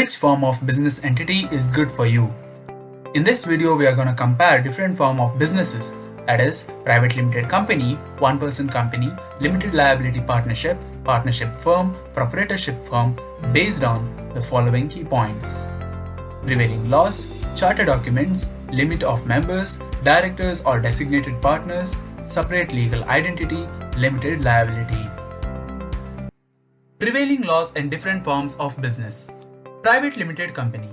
Which form of business entity is good for you? In this video, we are going to compare different form of businesses, that is private limited company, one-person company, limited liability partnership, partnership firm, proprietorship firm based on the following key points: prevailing laws, charter documents, limit of members, directors or designated partners, separate legal identity, limited liability. Prevailing laws and different forms of business. Private limited company.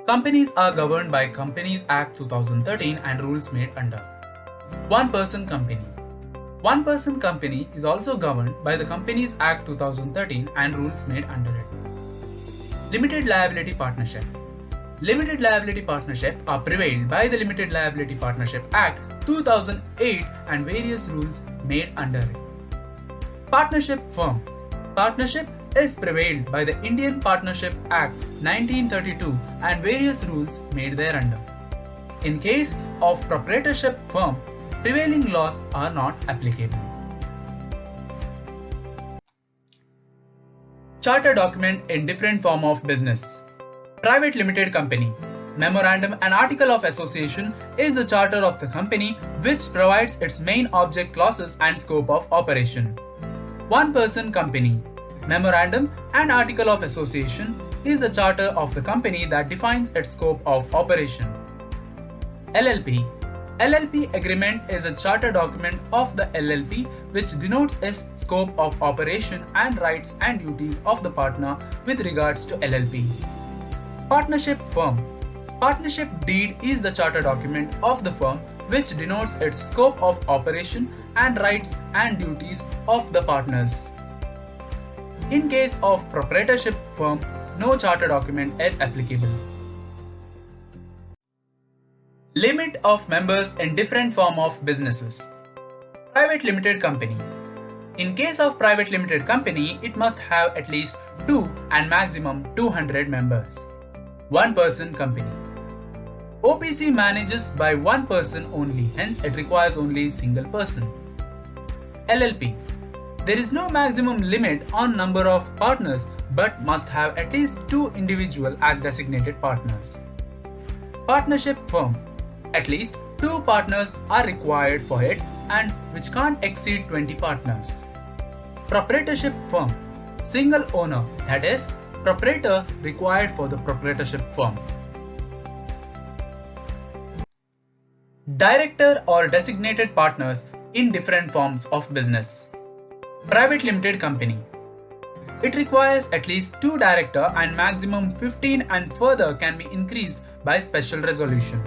Companies are governed by Companies Act 2013 and rules made under. One-person company. One-person company is also governed by the Companies Act 2013 and rules made under it. Limited liability partnership. Limited liability partnership are prevailed by the Limited Liability Partnership Act 2008 and various rules made under it. Partnership firm. Partnership is prevailed by the Indian Partnership Act 1932 and various rules made thereunder. In case of proprietorship firm, prevailing laws are not applicable. Charter document in different form of business. Private limited company. Memorandum and Article of Association is the charter of the company which provides its main object clauses and scope of operation. One-person company. Memorandum and Article of Association is the charter of the company that defines its scope of operation. LLP. LLP agreement is a charter document of the LLP which denotes its scope of operation and rights and duties of the partner with regards to LLP. Partnership firm. Partnership deed is the charter document of the firm which denotes its scope of operation and rights and duties of the partners. In case of proprietorship firm, no charter document is applicable. Limit of members in different form of businesses. Private limited company. In case of private limited company, it must have at least 2 and maximum 200 members. One-person company. OPC manages by one person only, hence it requires only single person. LLP. There is no maximum limit on number of partners but must have at least 2 individuals as designated partners. Partnership firm. At least 2 partners are required for it and which can't exceed 20 partners. Proprietorship firm. Single owner, that is, proprietor required for the proprietorship firm. Director or designated partners in different forms of business. Private limited company. It requires at least 2 directors and maximum 15 and further can be increased by special resolution.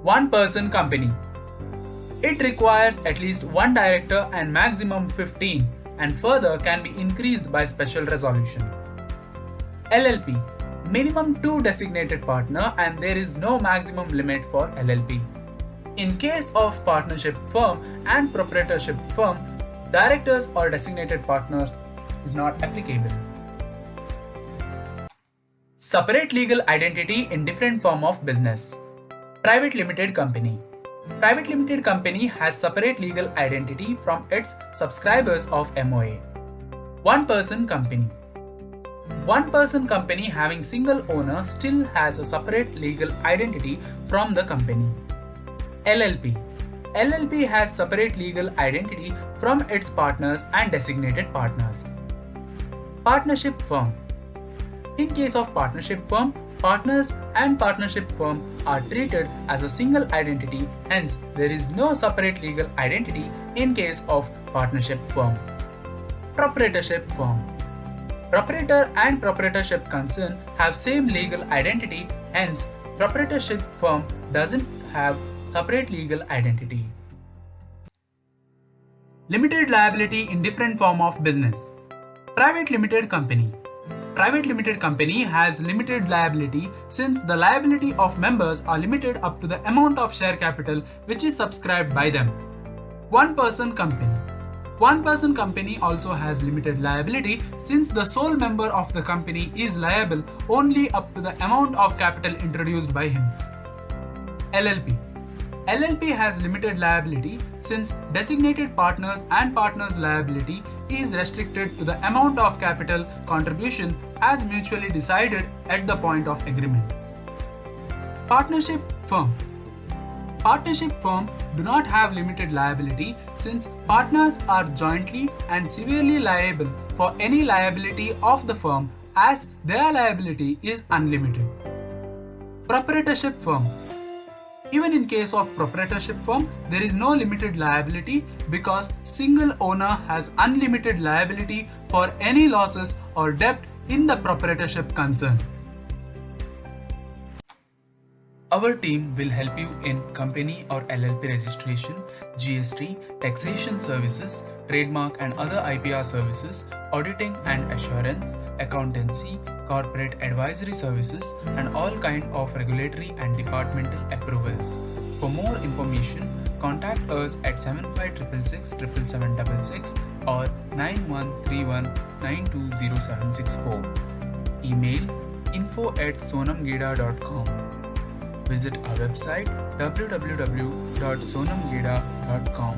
One-person company. It requires at least 1 director and maximum 15 and further can be increased by special resolution. LLP. Minimum 2 designated partner and there is no maximum limit for LLP. In case of partnership firm and proprietorship firm, directors or designated partners is not applicable. Separate legal identity in different form of business. Private limited company. Private limited company has separate legal identity from its subscribers of MOA. One-person company. One-person company having single owner still has a separate legal identity from the company. LLP. LLP has separate legal identity from its partners and designated partners. Partnership firm. In case of partnership firm, partners and partnership firm are treated as a single identity, hence there is no separate legal identity in case of partnership firm. Proprietorship firm. Proprietor and proprietorship concern have same legal identity, hence proprietorship firm doesn't have separate legal identity. Limited liability in different form of business. Private limited company. Private limited company has limited liability since the liability of members are limited up to the amount of share capital which is subscribed by them. One-person company. One-person company also has limited liability since the sole member of the company is liable only up to the amount of capital introduced by him. LLP. LLP has limited liability since designated partners and partners' liability is restricted to the amount of capital contribution as mutually decided at the point of agreement. Partnership firm. Partnership firm do not have limited liability since partners are jointly and severely liable for any liability of the firm as their liability is unlimited. Proprietorship firm. Even in case of proprietorship firm, there is no limited liability because single owner has unlimited liability for any losses or debt in the proprietorship concern. Our team will help you in company or LLP registration, GST, taxation services, trademark and other IPR services, auditing and assurance, accountancy, corporate advisory services, and all kind of regulatory and departmental approvals. For more information, contact us at 7566 7766 or 9131920764. Email info@sonamgeda.com. Visit our website www.sonamgeda.com.